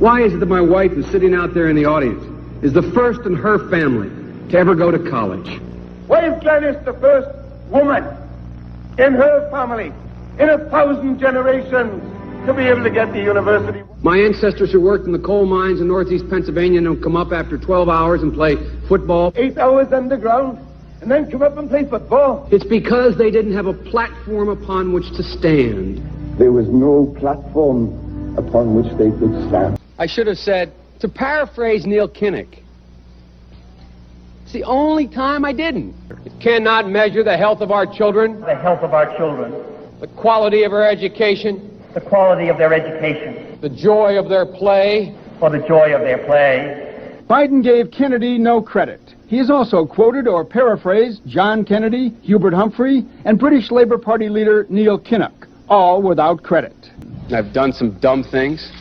Why is it that my wife, who's sitting out there in the audience, is the first in her family to ever go to college? Why is Gladys the first woman in her family, in 1,000 generations, to be able to get to university? My ancestors who worked in the coal mines in northeast Pennsylvania don't come up after 12 hours and play football. 8 hours underground, and then come up and play football. It's because they didn't have a platform upon which to stand. There was no platform upon which they could stand. I should have said, to paraphrase Neil Kinnock, it's the only time I didn't. It cannot measure the health of our children, the health of our children, the quality of our education, the quality of their education, the joy of their play, or the joy of their play. Biden gave Kennedy no credit. He has also quoted or paraphrased John Kennedy, Hubert Humphrey, and British Labour Party leader Neil Kinnock, all without credit. I've done some dumb things,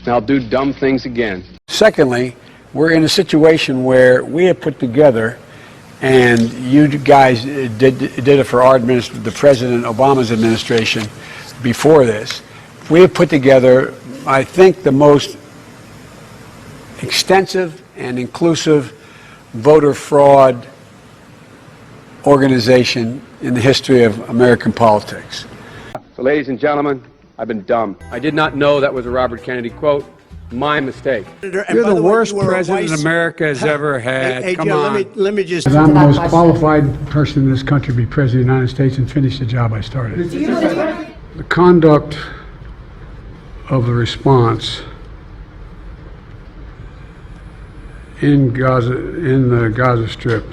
and I'll do dumb things again. Secondly, we're in a situation where we have put together, and you guys did it for our administration, the President Obama's administration before this. We have put together, I think, the most extensive and inclusive voter fraud organization in the history of American politics. So, ladies and gentlemen, I've been dumb. I did not know that was a Robert Kennedy quote. My mistake. You're the worst president America has ever had. Hey, Come Joe, on. let me just... I'm the most qualified person in this country to be president of the United States and finish the job I started. The conduct of the response in Gaza, in the Gaza Strip,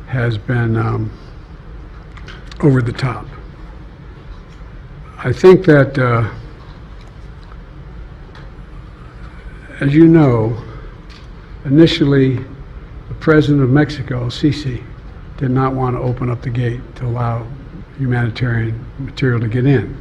has been over the top. I think that, as you know, initially the president of Mexico, Sisi, did not want to open up the gate to allow humanitarian material to get in.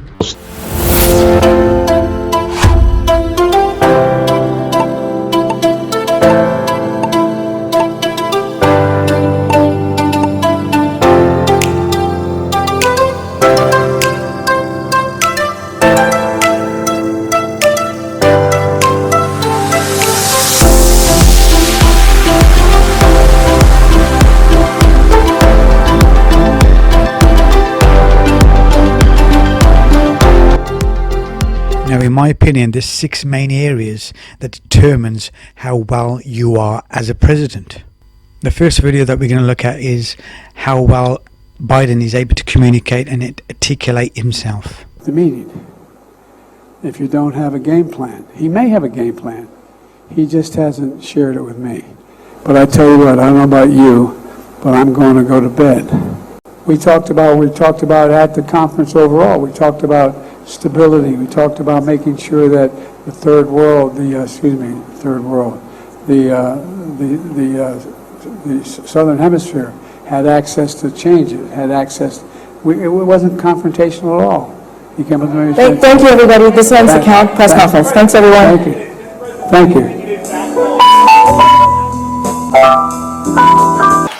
Now, in my opinion, there's 6 main areas that determines how well you are as a president. The first video that we're going to look at is how well Biden is able to communicate and articulate himself. The meeting. If you don't have a game plan, he may have a game plan. He just hasn't shared it with me. But I tell you what, I don't know about you, but I'm going to go to bed. We talked about at the conference overall. We talked about stability. We talked about making sure that the third world, the southern hemisphere had access to changes, had access. It wasn't confrontational at all. He came with me. Thank you, everybody. This ends the press conference. Thanks, everyone. Thank you. Thank you.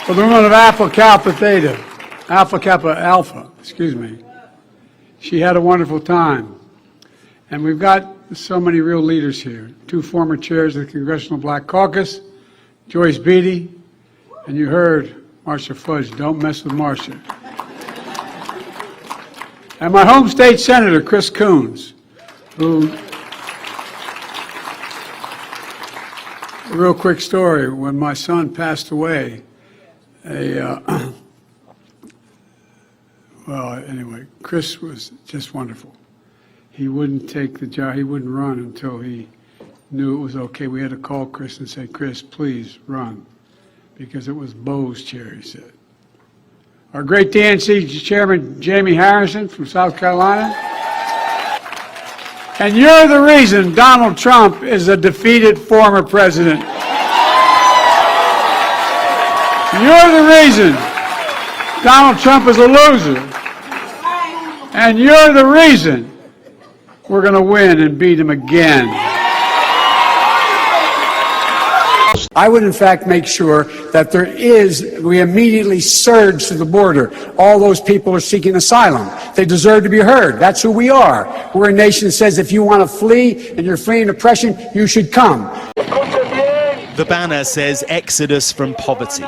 For the woman of Alpha Kappa Theta, Alpha Kappa Alpha, excuse me. She had a wonderful time. And we've got so many real leaders here. 2 former chairs of the Congressional Black Caucus, Joyce Beatty, and you heard Marcia Fudge, don't mess with Marcia. And my home state senator, Chris Coons, who, a real quick story, when my son passed away, well, anyway, Chris was just wonderful. He wouldn't take the job, he wouldn't run until he knew it was okay. We had to call Chris and say, Chris, please run, because it was Bo's chair, he said. Our great DNC chairman, Jamie Harrison from South Carolina. And you're the reason Donald Trump is a defeated former president. You're the reason Donald Trump is a loser. And you're the reason we're going to win and beat him again. I would, in fact, make sure that we immediately surge to the border. All those people are seeking asylum. They deserve to be heard. That's who we are. We're a nation that says if you want to flee and you're fleeing oppression, you should come. The banner says Exodus from poverty.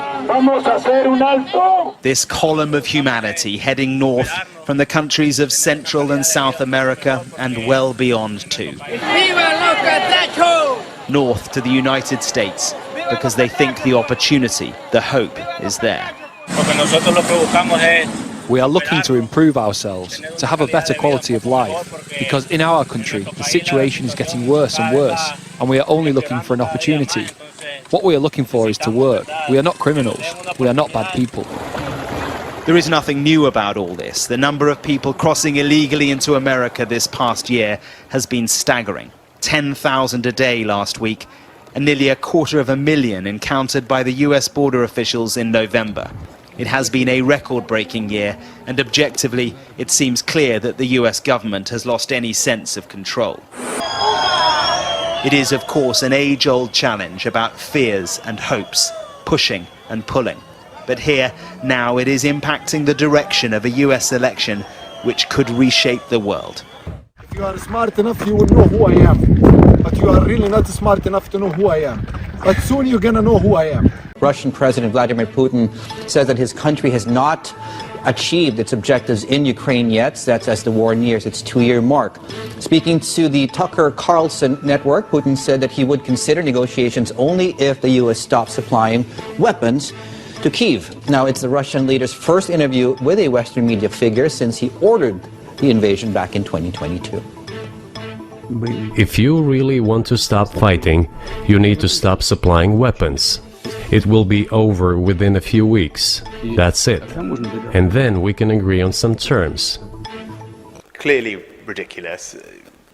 This column of humanity heading north from the countries of Central and South America and well beyond too. North to the United States, because they think the opportunity, the hope, is there. We are looking to improve ourselves, to have a better quality of life, because in our country the situation is getting worse and worse, and we are only looking for an opportunity. What we are looking for is to work. We are not criminals. We are not bad people. There is nothing new about all this. The number of people crossing illegally into America this past year has been staggering. 10,000 a day last week, and nearly 250,000 encountered by the US border officials in November. It has been a record-breaking year, and objectively, it seems clear that the US government has lost any sense of control. It is, of course, an age-old challenge about fears and hopes, pushing and pulling. But here, now, it is impacting the direction of a US election which could reshape the world. If you are smart enough, you will know who I am. But you are really not smart enough to know who I am. But soon you're going to know who I am. Russian President Vladimir Putin says that his country has not achieved its objectives in Ukraine yet. That's as the war nears its 2-year mark. Speaking to the Tucker Carlson network, Putin said that he would consider negotiations only if the U.S. stops supplying weapons to Kyiv. Now, it's the Russian leader's first interview with a Western media figure since he ordered the invasion back in 2022. If you really want to stop fighting, you need to stop supplying weapons. It will be over within a few weeks. That's it. And then we can agree on some terms. Clearly ridiculous.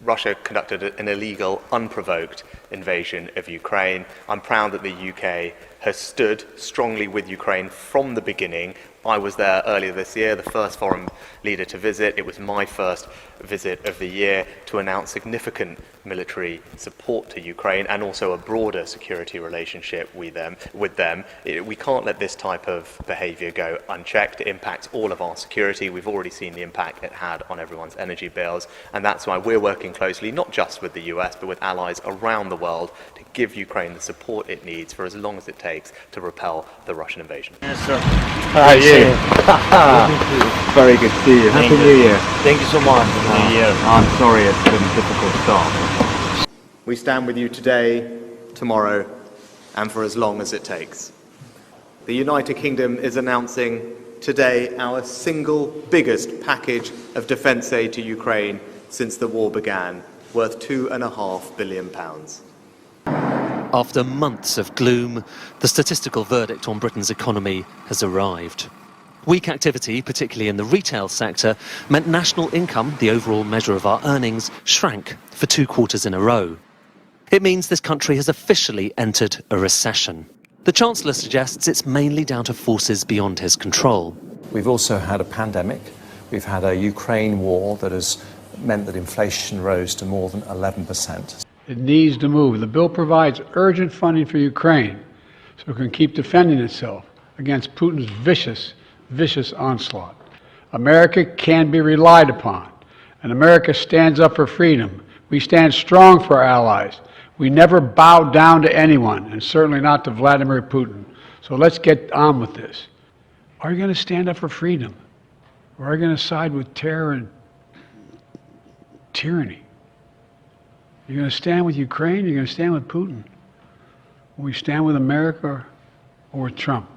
Russia conducted an illegal, unprovoked invasion of Ukraine. I'm proud that the UK has stood strongly with Ukraine from the beginning. I was there earlier this year, the first foreign leader to visit. It was my first visit of the year to announce significant military support to Ukraine and also a broader security relationship with them. We can't let this type of behaviour go unchecked. It impacts all of our security. We've already seen the impact it had on everyone's energy bills, and that's why we're working closely, not just with the US, but with allies around the world to give Ukraine the support it needs for as long as it takes to repel the Russian invasion. Yes, sir. How are you? Very good to see you. Happy New Year. Thank you so much. New Year. I'm sorry it's been a difficult start. We stand with you today, tomorrow, and for as long as it takes. The United Kingdom is announcing today our single biggest package of defence aid to Ukraine since the war began, worth £2.5 billion. After months of gloom, the statistical verdict on Britain's economy has arrived. Weak activity, particularly in the retail sector, meant national income, the overall measure of our earnings, shrank for 2 quarters in a row. It means this country has officially entered a recession. The Chancellor suggests it's mainly down to forces beyond his control. We've also had a pandemic. We've had a Ukraine war that has meant that inflation rose to more than 11%. It needs to move. The bill provides urgent funding for Ukraine so it can keep defending itself against Putin's vicious onslaught. America can be relied upon, and America stands up for freedom. We stand strong for our allies. We never bow down to anyone, and certainly not to Vladimir Putin. So let's get on with this. Are you going to stand up for freedom? Or are you going to side with terror and tyranny? You're going to stand with Ukraine, you're going to stand with Putin. Will we stand with America or with Trump?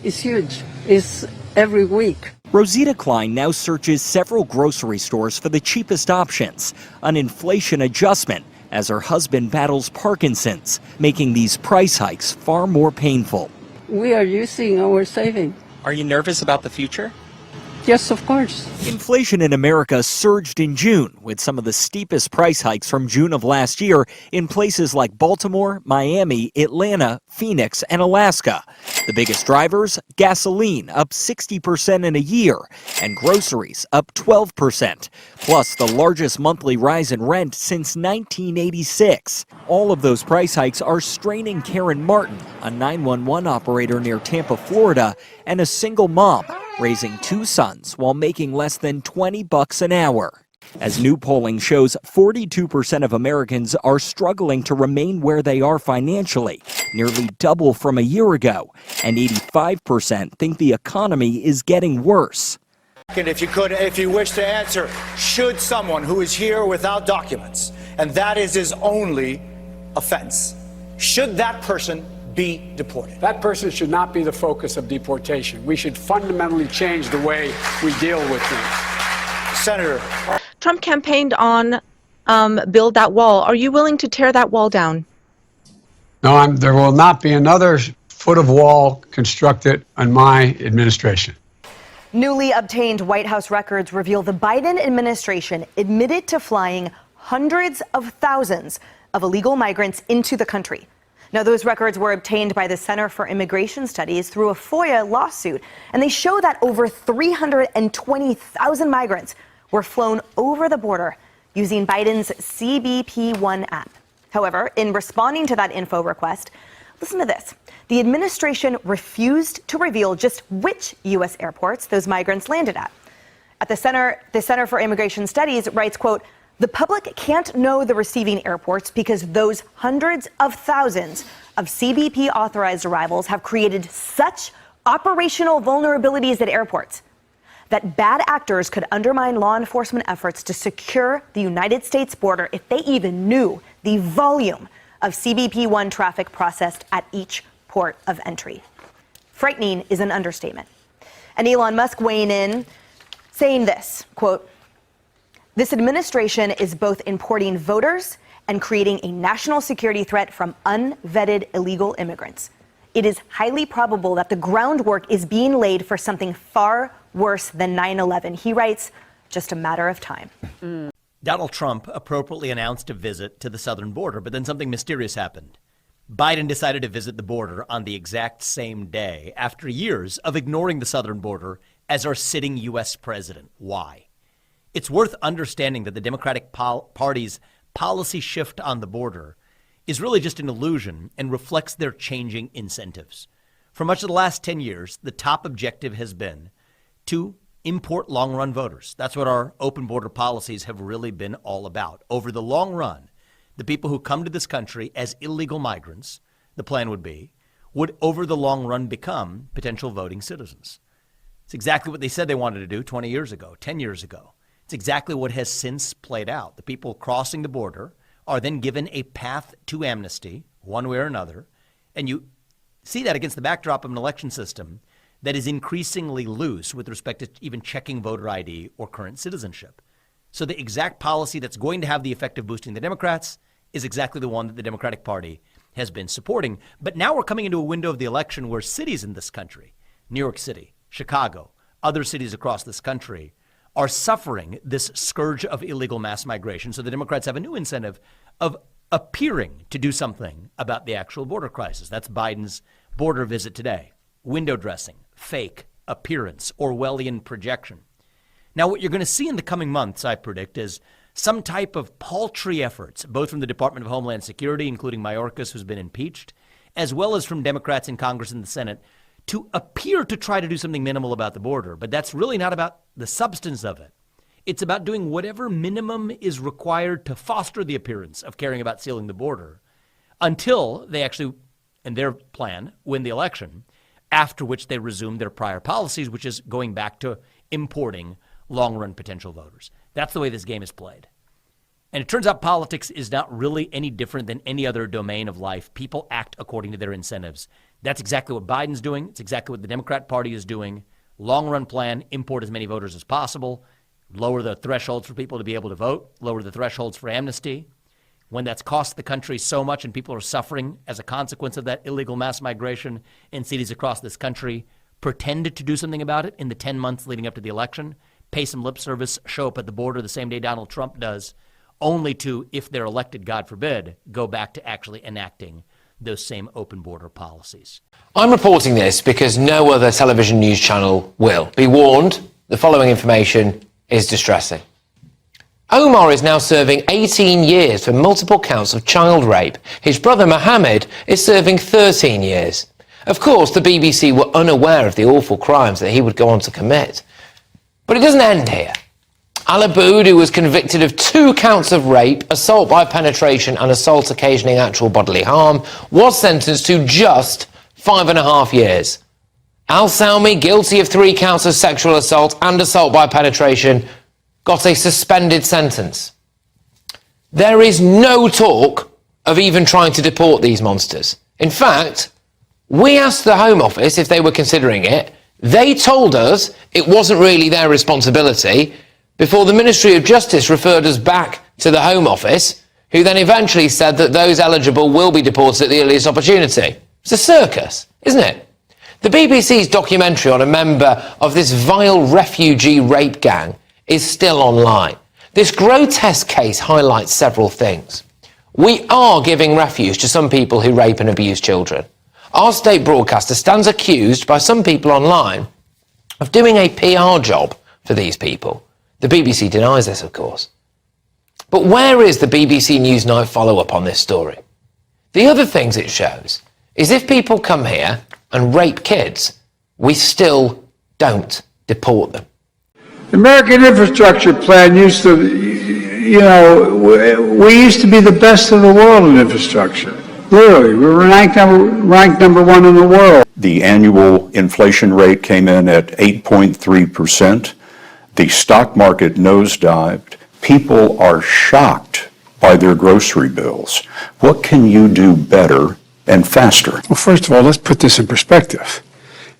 It's huge. It's every week. Rosita Klein now searches several grocery stores for the cheapest options, an inflation adjustment, as her husband battles Parkinson's, making these price hikes far more painful. We are using our savings. Are you nervous about the future? Yes, of course. Inflation in America surged in June, with some of the steepest price hikes from June of last year in places like Baltimore, Miami, Atlanta, Phoenix, and Alaska. The biggest drivers, gasoline up 60% in a year, and groceries up 12%, plus the largest monthly rise in rent since 1986. All of those price hikes are straining Karen Martin, a 911 operator near Tampa, Florida, and a single mom, raising 2 sons while making less than $20 an hour. As new polling shows, 42% of Americans are struggling to remain where they are financially, nearly double from a year ago, and 85% think the economy is getting worse. And if you wish to answer, should someone who is here without documents, and that is his only offense, should that person be deported? That person should not be the focus of deportation. We should fundamentally change the way we deal with things. Senator. Trump campaigned on build that wall. Are you willing to tear that wall down? No, there will not be another foot of wall constructed on my administration. Newly obtained White House records reveal the Biden administration admitted to flying hundreds of thousands of illegal migrants into the country. Now, those records were obtained by the Center for Immigration Studies through a FOIA lawsuit, and they show that over 320,000 migrants were flown over the border using Biden's CBP-1 app. However, in responding to that info request, listen to this. The administration refused to reveal just which U.S. airports those migrants landed at. At the Center for Immigration Studies writes, quote, "The public can't know the receiving airports because those hundreds of thousands of CBP authorized arrivals have created such operational vulnerabilities at airports that bad actors could undermine law enforcement efforts to secure the United States border if they even knew the volume of CBP-1 traffic processed at each port of entry." Frightening is an understatement. And Elon Musk weighing in, saying this, quote, "This administration is both importing voters and creating a national security threat from unvetted illegal immigrants. It is highly probable that the groundwork is being laid for something far worse than 9/11. He writes, "Just a matter of time." Donald Trump appropriately announced a visit to the southern border, but then something mysterious happened. Biden decided to visit the border on the exact same day after years of ignoring the southern border as our sitting U.S. president. Why? It's worth understanding that the Democratic Party's policy shift on the border is really just an illusion and reflects their changing incentives. For much of the last 10 years, the top objective has been to import long-run voters. That's what our open border policies have really been all about. Over the long run, the people who come to this country as illegal migrants, the plan would over the long run become potential voting citizens. It's exactly what they said they wanted to do 20 years ago, 10 years ago. It's exactly what has since played out. The people crossing the border are then given a path to amnesty, one way or another, and you see that against the backdrop of an election system that is increasingly loose with respect to even checking voter ID or current citizenship. So the exact policy that's going to have the effect of boosting the Democrats is exactly the one that the Democratic Party has been supporting. But now we're coming into a window of the election where cities in this country, New York City, Chicago, other cities across this country, are suffering this scourge of illegal mass migration. So the Democrats have a new incentive of appearing to do something about the actual border crisis. That's Biden's border visit today. Window dressing, fake appearance, Orwellian projection. Now, what you're going to see in the coming months, I predict, is some type of paltry efforts, both from the Department of Homeland Security, including Mayorkas, who's been impeached, as well as from Democrats in Congress and the Senate, to appear to try to do something minimal about the border. But that's really not about the substance of it. It's about doing whatever minimum is required to foster the appearance of caring about sealing the border until they actually, in their plan, win the election, after which they resume their prior policies, which is going back to importing long-run potential voters. That's the way this game is played. And it turns out politics is not really any different than any other domain of life. People act according to their incentives. That's exactly what Biden's doing. It's exactly what the Democrat Party is doing. Long-run plan, import as many voters as possible, lower the thresholds for people to be able to vote, lower the thresholds for amnesty. When that's cost the country so much and people are suffering as a consequence of that illegal mass migration in cities across this country, pretended to do something about it in the 10 months leading up to the election, pay some lip service, show up at the border the same day Donald Trump does, only to, if they're elected, God forbid, go back to actually enacting those same open border policies. I'm reporting this because no other television news channel will. Be warned, the following information is distressing. Omar is now serving 18 years for multiple counts of child rape. His brother Mohammed is serving 13 years. Of course, the BBC were unaware of the awful crimes that he would go on to commit. But it doesn't end here. Al Aboud, who was convicted of 2 counts of rape, assault by penetration and assault occasioning actual bodily harm, was sentenced to just 5.5 years. Al Salmi, guilty of 3 counts of sexual assault and assault by penetration, got a suspended sentence. There is no talk of even trying to deport these monsters. In fact, we asked the Home Office if they were considering it. They told us it wasn't really their responsibility, before the Ministry of Justice referred us back to the Home Office, who then eventually said that those eligible will be deported at the earliest opportunity. It's a circus, isn't it? The BBC's documentary on a member of this vile refugee rape gang is still online. This grotesque case highlights several things. We are giving refuge to some people who rape and abuse children. Our state broadcaster stands accused by some people online of doing a PR job for these people. The BBC denies this, of course. But where is the BBC Newsnight follow-up on this story? The other things it shows is if people come here and rape kids, we still don't deport them. The American infrastructure plan used to, we used to be the best in the world in infrastructure. Literally, we were ranked number 1 in the world. The annual inflation rate came in at 8.3%. The stock market nosedived. People are shocked by their grocery bills. What can you do better and faster? Well, first of all, let's put this in perspective.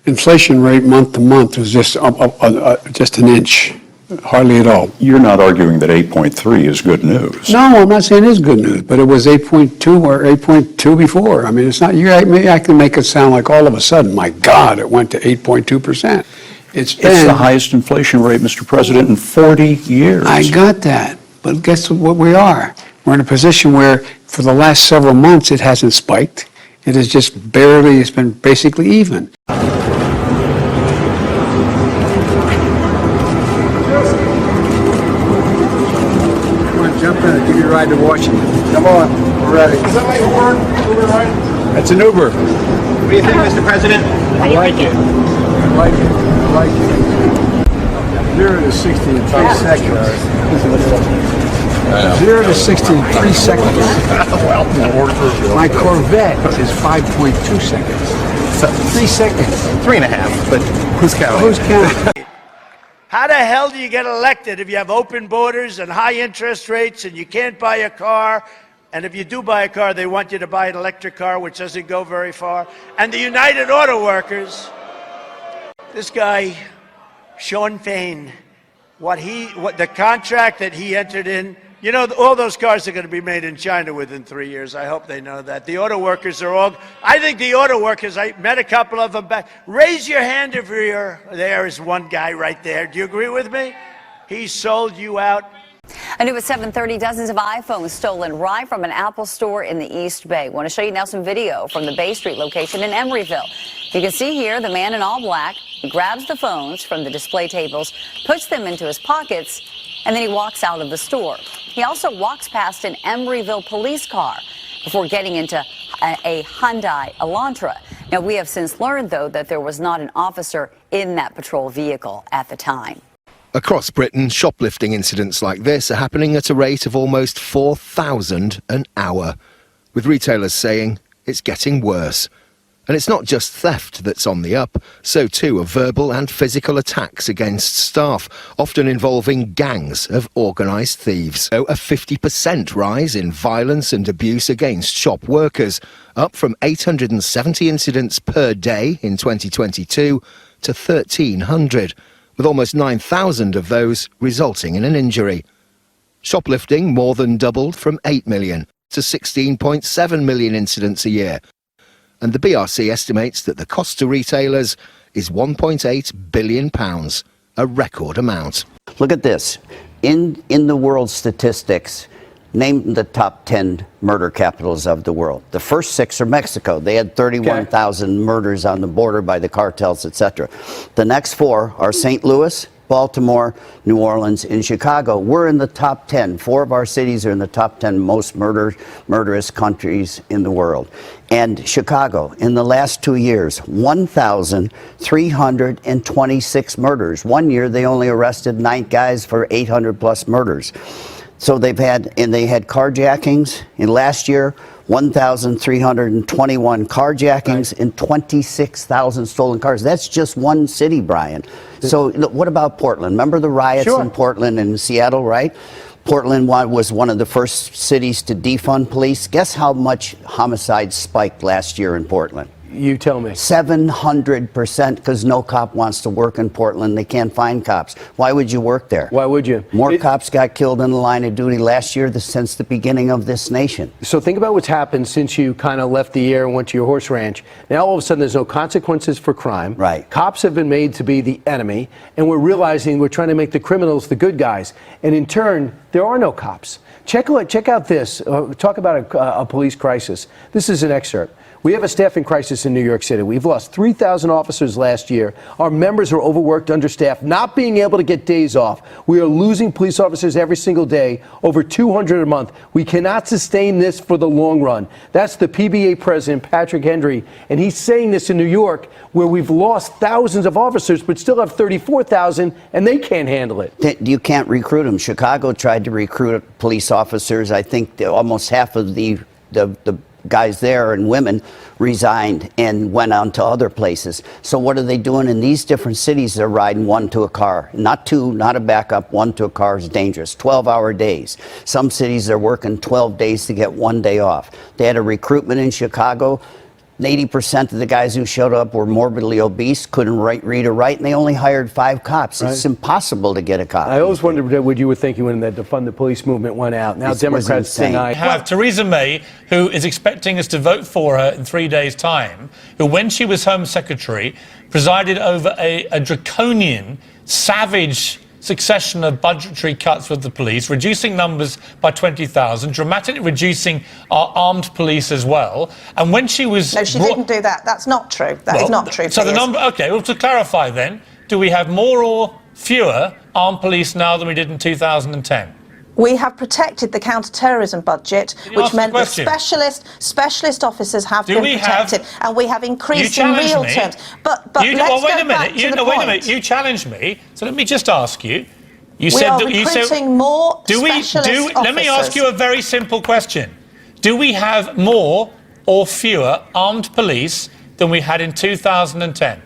Inflation rate month to month was just an inch, hardly at all. You're not arguing that 8.3 is good news. No, I'm not saying it's good news, but it was 8.2 or 8.2 before. I mean, it's not, I can make it sound like all of a sudden, my God, it went to 8.2%. It's the highest inflation rate, Mr. President, in 40 years. I got that, but guess what we are? We're in a position where for the last several months it hasn't spiked. It has just barely, it's been basically even. Come on, jump in, I'll give you a ride to Washington. Come on, we're ready. Is that my Uber ride? That's an Uber. What do you think, Mr. President? I like it. I like it. I like it. 0 to 60 in 3 seconds. 0 to 60 in 3 seconds. My Corvette is 5.2 seconds. 3 seconds. 3.5, but who's counting? Who's counting? How the hell do you get elected if you have open borders and high interest rates and you can't buy a car? And if you do buy a car, they want you to buy an electric car, which doesn't go very far. And the United Auto Workers, this guy, Sean Fain, what the contract that he entered in, all those cars are going to be made in China within 3 years. I hope they know that. The auto workers I think the auto workers, I met a couple of them back. Raise your hand if there is one guy right there. Do you agree with me? He sold you out. A new at 7:30, dozens of iPhones stolen right from an Apple store in the East Bay. Want to show you now some video from the Bay Street location in Emeryville. You can see here the man in all black. He grabs the phones from the display tables, puts them into his pockets, and then he walks out of the store. He also walks past an Emeryville police car before getting into a Hyundai Elantra. Now, we have since learned, though, that there was not an officer in that patrol vehicle at the time. Across Britain, shoplifting incidents like this are happening at a rate of almost 4,000 an hour, with retailers saying it's getting worse. And it's not just theft that's on the up, so too are verbal and physical attacks against staff, often involving gangs of organised thieves. So a 50% rise in violence and abuse against shop workers, up from 870 incidents per day in 2022 to 1,300. With almost 9,000 of those resulting in an injury. Shoplifting more than doubled from 8 million to 16.7 million incidents a year. And the BRC estimates that the cost to retailers is £1.8 billion, a record amount. Look at this. In the world statistics, name the top 10 murder capitals of the world. The first 6 are Mexico. They had 31,000 murders on the border by the cartels, etc. The next 4 are St. Louis, Baltimore, New Orleans, and Chicago. We're in the top 10. 4 of our cities are in the top 10 most murderous countries in the world. And Chicago, in the last 2 years, 1,326 murders. 1 year, they only arrested 9 guys for 800 plus murders. So they had carjackings in last year, 1,321 carjackings and 26,000 stolen cars. That's just one city, Brian. So what about Portland? Remember the riots in Portland and Seattle, right? Portland was one of the first cities to defund police. Guess how much homicides spiked last year in Portland? You tell me. 700%, because no cop wants to work in Portland. They can't find cops. Why would you work there? Why would you? More cops got killed in the line of duty last year since the beginning of this nation. So think about what's happened since you kind of left the air and went to your horse ranch. Now all of a sudden there's no consequences for crime. Right. Cops have been made to be the enemy, and we're realizing we're trying to make the criminals the good guys. And in turn, there are no cops. Check out this. Talk about a police crisis. This is an excerpt. We have a staffing crisis in New York City. We've lost 3,000 officers last year. Our members are overworked, understaffed, not being able to get days off. We are losing police officers every single day, over 200 a month. We cannot sustain this for the long run. That's the PBA president, Patrick Hendry, and he's saying this in New York, where we've lost thousands of officers, but still have 34,000, and they can't handle it. You can't recruit them. Chicago tried to recruit police officers. I think almost half of the guys there and women resigned and went on to other places. So what are they doing in these different cities? They're riding 1 to a car, not 2, not a backup. 1 to a car is dangerous. 12-hour days. Some cities are working 12 days to get 1 day off. They had a recruitment in Chicago. 80% of the guys who showed up were morbidly obese, couldn't read or write, and they only hired 5 cops. Right. It's impossible to get a cop. I always wondered what you were thinking when that Defund the Police movement went out. Now Democrats deny. We have Theresa May, who is expecting us to vote for her in 3 days' time, who, when she was Home Secretary, presided over a draconian, savage succession of budgetary cuts with the police, reducing numbers by 20,000, dramatically reducing our armed police as well. And when she was... No, she didn't do that. That's not true. That is not true. So the number... OK, well, to clarify then, do we have more or fewer armed police now than we did in 2010? We have protected the counter-terrorism budget, which meant that specialist officers have been protected, and we have increased in real terms. But let's go back to the point. Wait a minute. You challenged me, so let me just ask you. We are recruiting more specialist officers. Let me ask you a very simple question. Do we have more or fewer armed police than we had in 2010?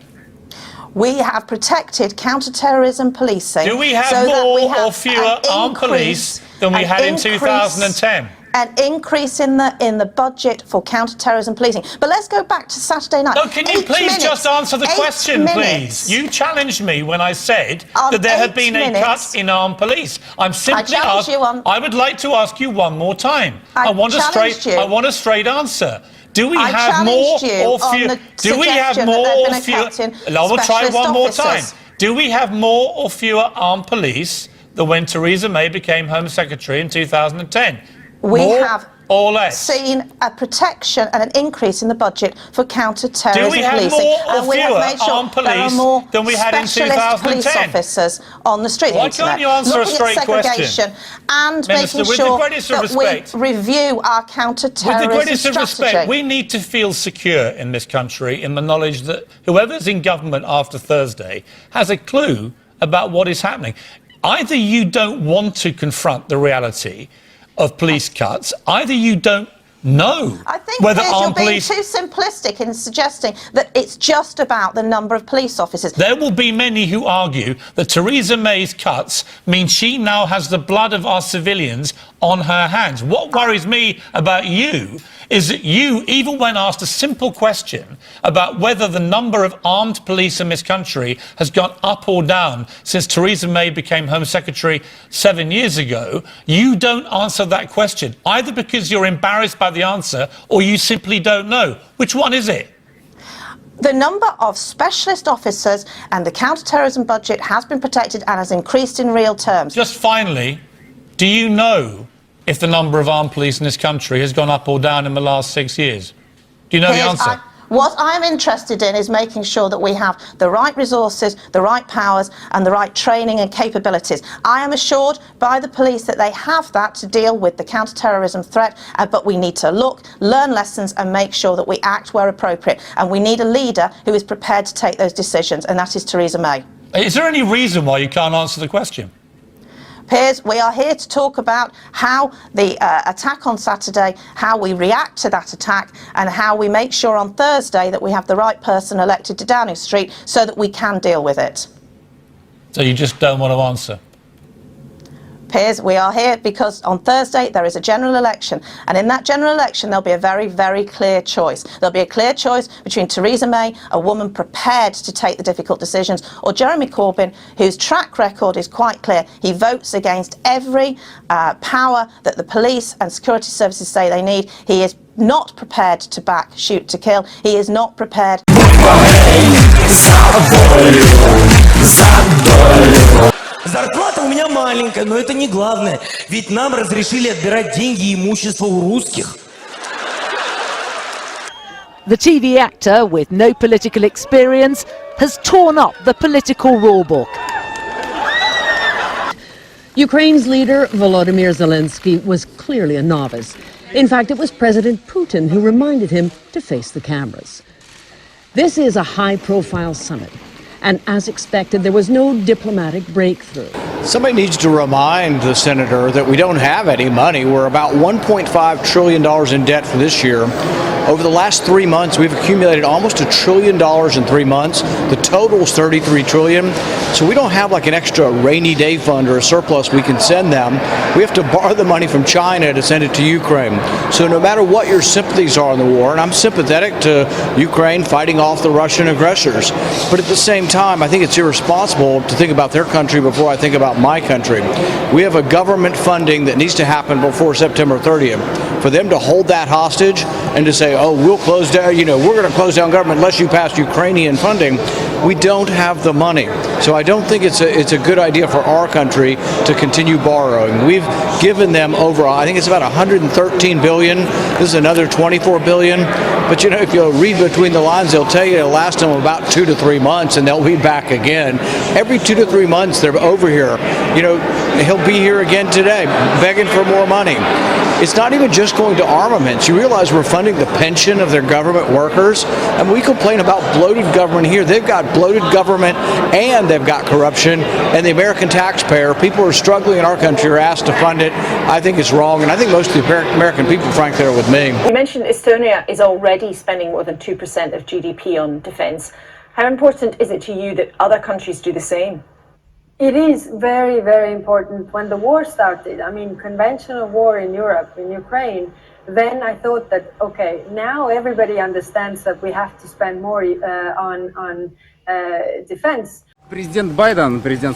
We have protected counter-terrorism policing. Do we have more or fewer armed police than we had in 2010? An increase in the budget for counter-terrorism policing. But let's go back to Saturday night. No, can you please just answer the question, please? You challenged me when I said that there had been a cut in armed police. I'm simply asking. I would like to ask you one more time. I want a straight answer. Do we have more or fewer? Do we have more or fewer? I will try one more time. Do we have more or fewer armed police than when Theresa May became Home Secretary in 2010? We have or less? Seen a protection and an increase in the budget for counter-terrorism policing. Do we have more or fewer armed police than we had in 2010? Police officers on the street. Why can't you answer a straight question? And making sure that we review our counter-terrorism strategy. With the greatest of respect, we need to feel secure in this country in the knowledge that whoever's in government after Thursday has a clue about what is happening. Either you don't want to confront the reality of police cuts, either you don't know whether armed police... You're being too simplistic in suggesting that it's just about the number of police officers. There will be many who argue that Theresa May's cuts mean she now has the blood of our civilians on her hands. What worries me about you is that you, even when asked a simple question about whether the number of armed police in this country has gone up or down since Theresa May became Home Secretary 7 years ago, you don't answer that question, either because you're embarrassed by the answer or you simply don't know. Which one is it? The number of specialist officers and the counter-terrorism budget has been protected and has increased in real terms. Just finally, do you know if the number of armed police in this country has gone up or down in the last 6 years? Do you know the answer? What I'm interested in is making sure that we have the right resources, the right powers and the right training and capabilities. I am assured by the police that they have that to deal with the counter-terrorism threat, but we need to look, learn lessons and make sure that we act where appropriate. And we need a leader who is prepared to take those decisions, and that is Theresa May. Is there any reason why you can't answer the question? Piers, we are here to talk about how the attack on Saturday, how we react to that attack and how we make sure on Thursday that we have the right person elected to Downing Street so that we can deal with it. So you just don't want to answer? Piers, we are here because on Thursday there is a general election, and in that general election there'll be a very, very clear choice. There'll be a clear choice between Theresa May, a woman prepared to take the difficult decisions, or Jeremy Corbyn, whose track record is quite clear. He votes against every power that the police and security services say they need. He is not prepared to back shoot to kill. He is not prepared. Зарплата у меня маленькая, но это не главное, ведь нам разрешили отбирать деньги и имущество у русских. The TV actor, with no political experience, has torn up the political rulebook. Ukraine's leader, Volodymyr Zelensky, was clearly a novice. In fact, it was President Putin who reminded him to face the cameras. This is a high-profile summit. And as expected, there was no diplomatic breakthrough. Somebody needs to remind the senator that we don't have any money. We're about $1.5 trillion in debt for this year. Over the last 3 months, we've accumulated almost $1 trillion in 3 months. The total is $33 trillion. So we don't have like an extra rainy day fund or a surplus we can send them. We have to borrow the money from China to send it to Ukraine. So no matter what your sympathies are in the war, and I'm sympathetic to Ukraine fighting off the Russian aggressors, but at the same time, I think it's irresponsible to think about their country before I think about my country. We have a government funding that needs to happen before September 30th. For them to hold that hostage and to say, oh, we'll close down, we're going to close down government unless you pass Ukrainian funding. We don't have the money. So I don't think it's a good idea for our country to continue borrowing. We've given them over, I think it's about 113 billion. This is another 24 billion. But if you read between the lines, they'll tell you it'll last them about 2 to 3 months and they'll be back again. Every 2 to 3 months they're over here. He'll be here again today begging for more money. It's not even just going to armaments. You realize we're funding the pension of their government workers, and we complain about bloated government here. They've got bloated government and they've got corruption, and the American taxpayer, people who are struggling in our country, are asked to fund it. I think it's wrong, and I think most of the American people, frankly, are with me. You mentioned Estonia is already spending more than 2% of GDP on defence. How important is it to you that other countries do the same? It is very, very important. When the war started, conventional war in Europe, in Ukraine, then I thought that, okay, now everybody understands that we have to spend more on defense. Президент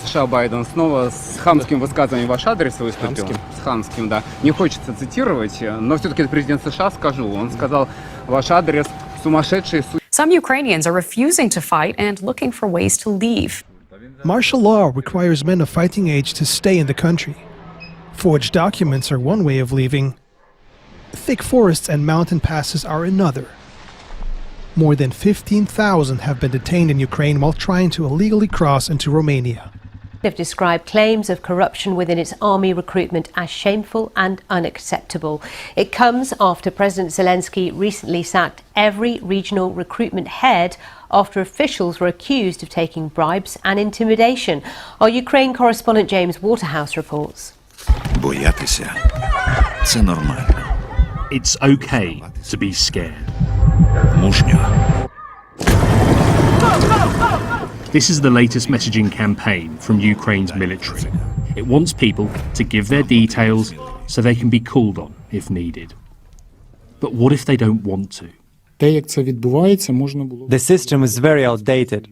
США Байден снова с хамским высказыванием в ваш адрес выступил. С хамским, да. Не хочется цитировать, но все-таки это президент США, скажу. Он сказал ваш адрес сумасшедший. Some Ukrainians are refusing to fight and looking for ways to leave. Martial law requires men of fighting age to stay in the country. Forged documents are one way of leaving. Thick forests and mountain passes are another. More than 15,000 have been detained in Ukraine while trying to illegally cross into Romania. Have described claims of corruption within its army recruitment as shameful and unacceptable. It comes after President Zelensky recently sacked every regional recruitment head after officials were accused of taking bribes and intimidation. Our Ukraine correspondent James Waterhouse reports. Боятися – це нормально. It's okay to be scared. Мужньо. This is the latest messaging campaign from Ukraine's military. It wants people to give their details so they can be called on if needed. But what if they don't want to? The system is very outdated.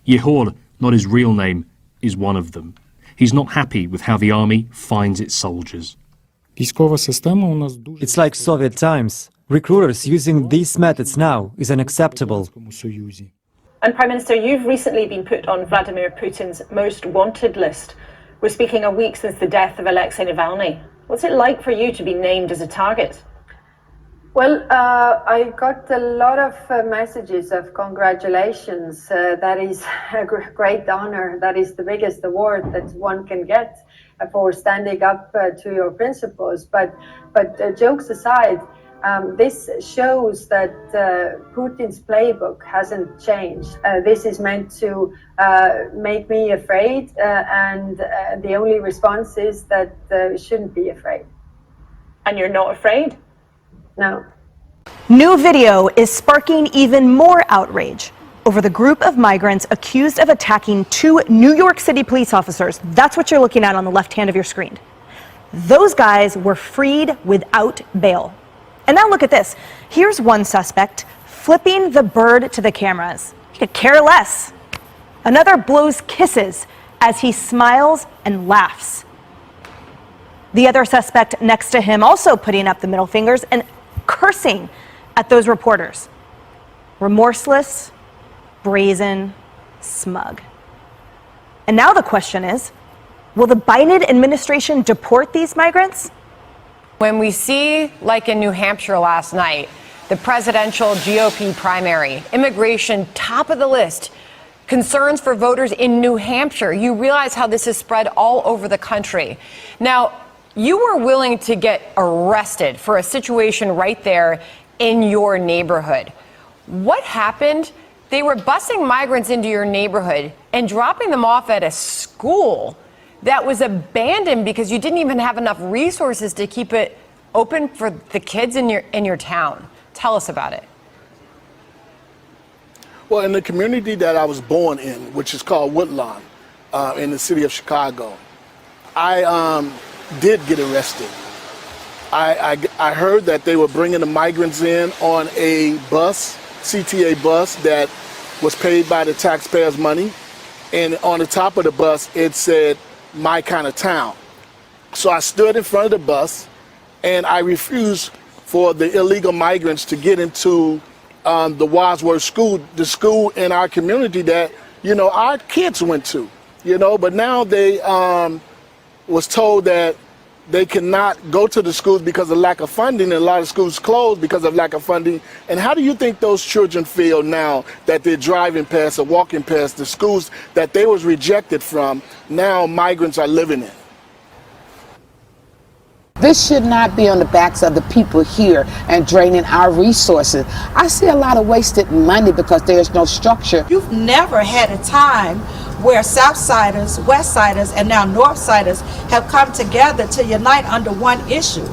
Yehor, not his real name, is one of them. He's not happy with how the army finds its soldiers. It's like Soviet times. Recruiters using these methods now is unacceptable. And Prime Minister, you've recently been put on Vladimir Putin's most wanted list. We're speaking a week since the death of Alexei Navalny. What's it like for you to be named as a target? Well, I got a lot of messages of congratulations. That is a great honor. That is the biggest award that one can get for standing up to your principles. But jokes aside, this shows that Putin's playbook hasn't changed. This is meant to make me afraid, and the only response is that we shouldn't be afraid. And you're not afraid? No. New video is sparking even more outrage over the group of migrants accused of attacking 2 New York City police officers. That's what you're looking at on the left hand of your screen. Those guys were freed without bail. And now look at this. Here's one suspect flipping the bird to the cameras. He could care less. Another blows kisses as he smiles and laughs. The other suspect next to him also putting up the middle fingers and cursing at those reporters. Remorseless, brazen, smug. And now the question is, will the Biden administration deport these migrants? When we see, like in New Hampshire last night, the presidential GOP primary, immigration top of the list, concerns for voters in New Hampshire, you realize how this is spread all over the country. Now, you were willing to get arrested for a situation right there in your neighborhood. What happened? They were busing migrants into your neighborhood and dropping them off at a school that was abandoned because you didn't even have enough resources to keep it open for the kids in your town. Tell us about it. Well, in the community that I was born in, which is called Woodlawn, in the city of Chicago, I did get arrested. I heard that they were bringing the migrants in on a bus, CTA bus, that was paid by the taxpayers' money. And on the top of the bus, it said, "My kind of town." So I stood in front of the bus and I refused for the illegal migrants to get into the Wadsworth School, the school in our community that, our kids went to, but now they was told that they cannot go to the schools because of lack of funding, and a lot of schools closed because of lack of funding. And how do you think those children feel now that they're driving past or walking past the schools that they was rejected from, now migrants are living in? This should not be on the backs of the people here and draining our resources. I see a lot of wasted money because there's no structure. You've never had a time where Southsiders, Westsiders, and now Northsiders have come together to unite under one issue.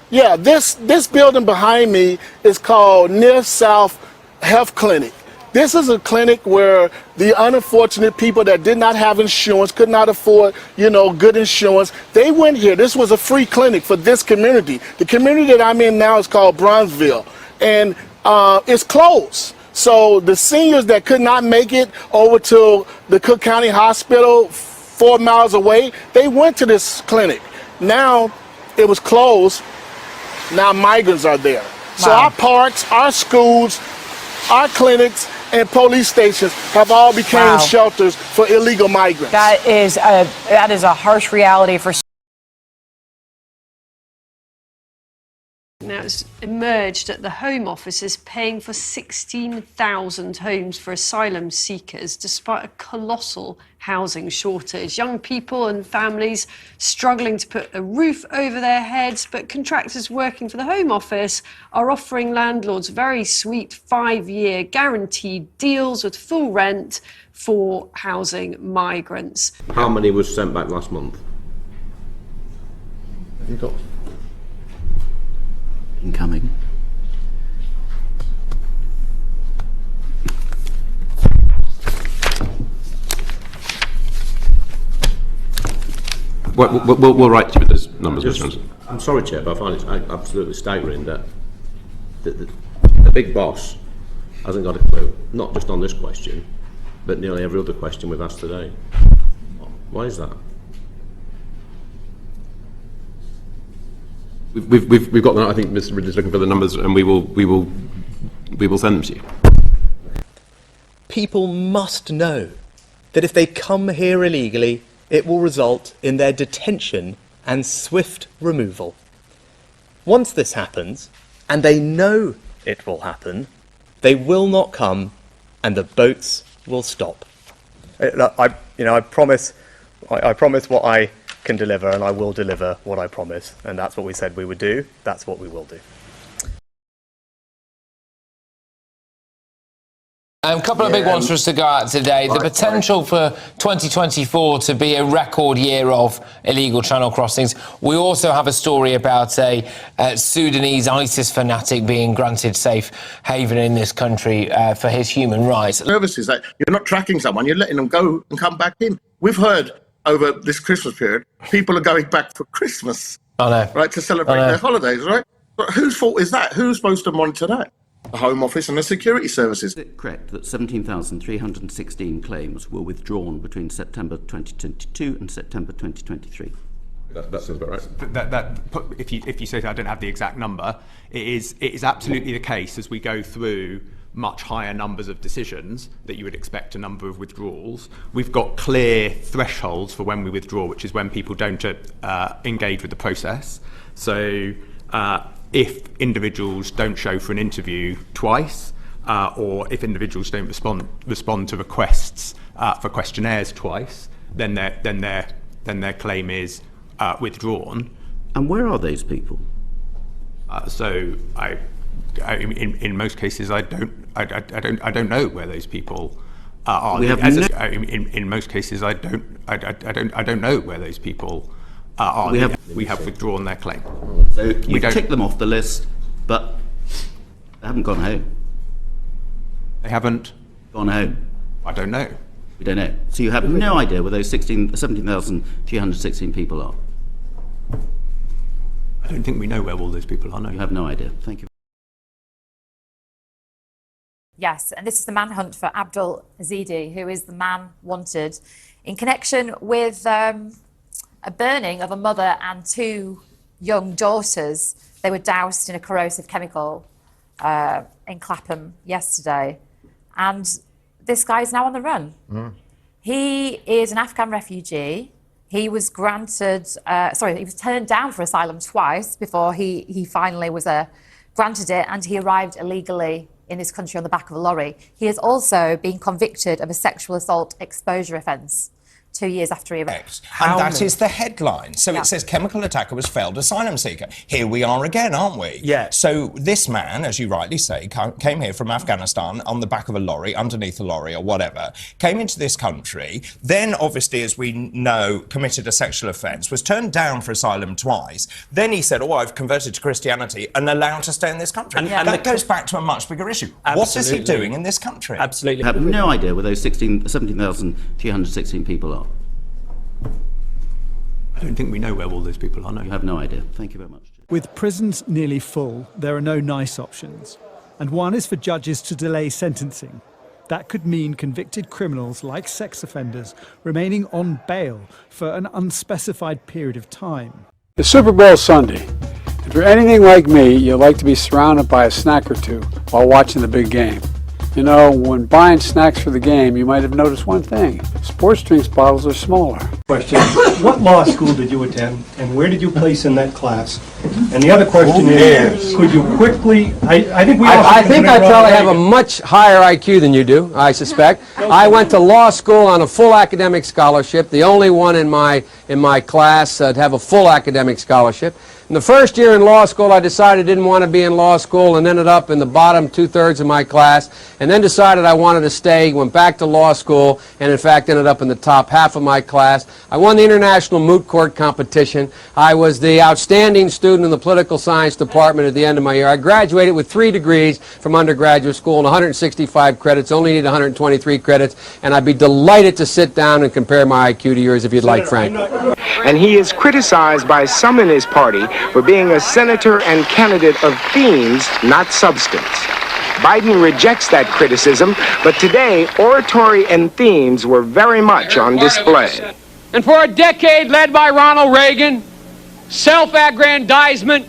Yeah, this building behind me is called Near South Health Clinic. This is a clinic where the unfortunate people that did not have insurance, could not afford, good insurance, they went here. This was a free clinic for this community. The community that I'm in now is called Bronzeville, and it's closed. So the seniors that could not make it over to the Cook County Hospital 4 miles away, they went to this clinic. Now it was closed. Now migrants are there. So our parks, our schools, our clinics, and police stations have all become shelters for illegal migrants. That is a harsh reality for. Now it's emerged that the Home Office is paying for 16,000 homes for asylum seekers despite a colossal housing shortage. Young people and families struggling to put a roof over their heads, but contractors working for the Home Office are offering landlords very sweet 5-year guaranteed deals with full rent for housing migrants. How many was sent back last month? Have you got incoming? We'll write to you with those numbers, Mr. Johnson. I'm sorry, Chair, but I find it absolutely staggering that the big boss hasn't got a clue, not just on this question, but nearly every other question we've asked today. Why is that? We've got that. I think Mr. Ridley's looking for the numbers, and we will send them to you. People must know that if they come here illegally, it will result in their detention and swift removal. Once this happens, and they know it will happen, they will not come, and the boats will stop. I promise what I can deliver, and I will deliver what I promise, and that's what we said we would do. That's what we will do. A couple of big ones for us to go at today. The potential for 2024 to be a record year of illegal channel crossings. We also have a story about a Sudanese ISIS fanatic being granted safe haven in this country for his human rights. Services that you're not tracking someone, you're letting them go and come back in. We've heard over this Christmas period, people are going back for Christmas. I know. Right, to celebrate their holidays, right? But whose fault is that? Who's supposed to monitor that? The Home Office and the security services. Is it correct that 17,316 claims were withdrawn between September 2022 and September 2023? That sounds about right. If you say that I don't have the exact number, it is absolutely the case as we go through much higher numbers of decisions that you would expect a number of withdrawals. We've got clear thresholds for when we withdraw, which is when people don't engage with the process. So if individuals don't show for an interview twice, or if individuals don't respond to requests for questionnaires twice, then their claim is withdrawn. And where are those people? In most cases, I don't know where those people are. In most cases, I don't know where those people are. We have withdrawn their claim. So you tick them off the list, but they haven't gone home. They haven't gone home. I don't know. We don't know. So you have no idea where those 17,316 people are. I don't think we know where all those people are. No, you have no idea. Thank you. Yes, and this is the manhunt for Abdul Azidi, who is the man wanted in connection with a burning of a mother and two young daughters. They were doused in a corrosive chemical in Clapham yesterday. And this guy is now on the run. He is an Afghan refugee. He was granted, he was turned down for asylum twice before he finally was granted it, and he arrived illegally in this country on the back of a lorry. He has also been convicted of a sexual assault exposure offence 2 years after he arrived. And that is the headline. So it says chemical attacker was failed asylum seeker. Here we are again, aren't we? Yeah. So this man, as you rightly say, came here from Afghanistan on the back of a lorry, underneath a lorry or whatever, came into this country, then obviously, as we know, committed a sexual offence, was turned down for asylum twice. Then he said, I've converted to Christianity and allowed to stay in this country. And that goes back to a much bigger issue. Absolutely. What is he doing in this country? Absolutely. I have no idea where those 17,316 people are. I don't think we know where all those people are. No. You have no idea. Thank you very much. With prisons nearly full, there are no nice options. And one is for judges to delay sentencing. That could mean convicted criminals like sex offenders remaining on bail for an unspecified period of time. The Super Bowl Sunday. If you're anything like me, you like to be surrounded by a snack or two while watching the big game. You know, when buying snacks for the game, you might have noticed one thing. Sports drinks bottles are smaller. Question, what law school did you attend, and where did you place in that class? And the other question is, could you quickly, I think I probably have a much higher IQ than you do, I suspect. I went to law school on a full academic scholarship, the only one in my class to have a full academic scholarship. In the first year in law school, I decided I didn't want to be in law school and ended up in the bottom 2/3 of my class, and then decided I wanted to stay, went back to law school, and in fact ended up in the top half of my class. I won the International Moot Court competition. I was the outstanding student in the political science department at the end of my year. I graduated with 3 degrees from undergraduate school and 165 credits, only need 123 credits, and I'd be delighted to sit down and compare my IQ to yours if you'd like, Frank. And he is criticized by some in his party for being a senator and candidate of themes, not substance. Biden rejects that criticism, but today, oratory and themes were very much on display. And for a decade led by Ronald Reagan, self-aggrandizement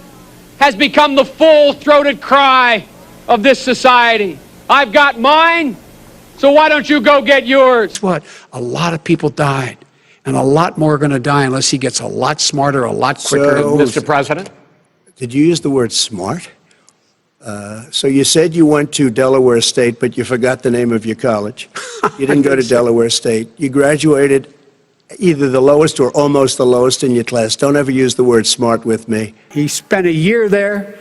has become the full-throated cry of this society. I've got mine, so why don't you go get yours? Guess what? A lot of people died, and a lot more are going to die unless he gets a lot smarter, a lot quicker. Mr. President? Did you use the word smart? So you said you went to Delaware State, but you forgot the name of your college. You didn't go to Delaware State. You graduated either the lowest or almost the lowest in your class. Don't ever use the word smart with me. He spent a year there.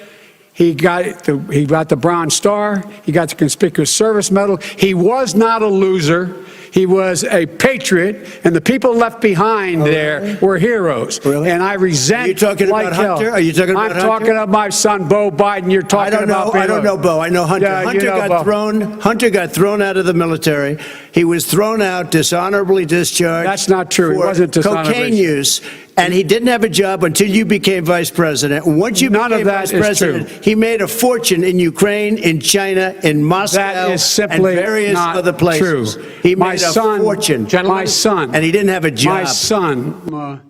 He got the Bronze Star. He got the Conspicuous Service Medal. He was not a loser. He was a patriot, and the people left behind there were heroes. Really? And I resent. Are you talking about Hunter? Are you talking about Hunter? I'm talking about my son, Bo Biden. You're talking about. I don't know Bo. I know Hunter. Yeah, Hunter got thrown out of the military. He was thrown out, dishonorably discharged. That's not true. He wasn't dishonorably. Cocaine use. And he didn't have a job until you became vice president. And once you became vice president, he made a fortune in Ukraine, in China, in Moscow, that is simply and various not other places. True. He made a fortune. My son. And he didn't have a job. My son.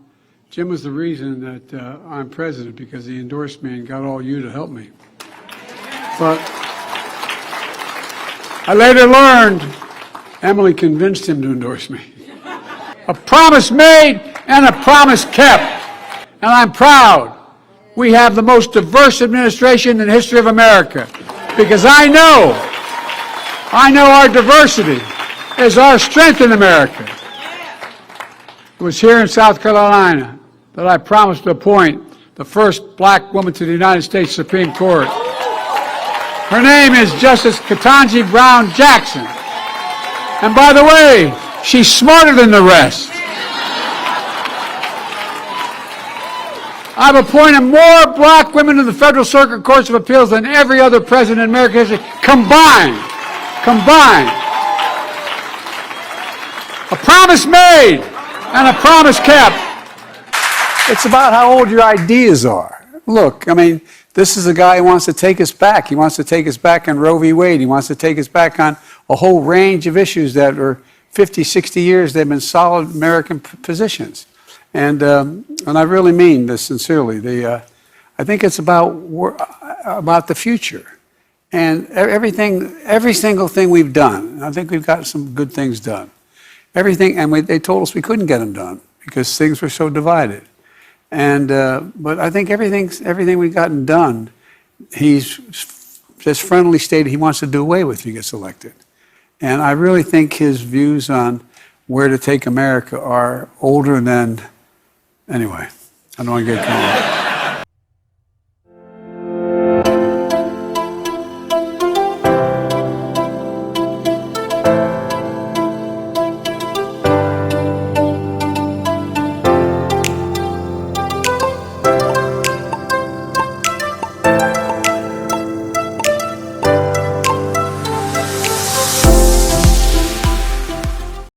Jim was the reason that I'm president, because he endorsed me and got all you to help me. But I later learned Emily convinced him to endorse me. A promise made and a promise kept. And I'm proud we have the most diverse administration in the history of America, because I know our diversity is our strength in America. It was here in South Carolina that I promised to appoint the first black woman to the United States Supreme Court. Her name is Justice Ketanji Brown Jackson. And by the way, she's smarter than the rest. I've appointed more black women to the Federal Circuit Courts of Appeals than every other president in American history combined. A promise made and a promise kept. It's about how old your ideas are. Look, I mean, this is a guy who wants to take us back. He wants to take us back on Roe v. Wade. He wants to take us back on a whole range of issues that are 50, 60 years, they've been solid American positions. And I really mean this sincerely. I think it's about the future. And every single thing we've done, I think we've got some good things done. Everything, and they told us we couldn't get them done because things were so divided. And but I think everything we've gotten done, he's just friendly stated he wants to do away with if he gets elected. And I really think his views on where to take America are older than, anyway, I don't want to get going.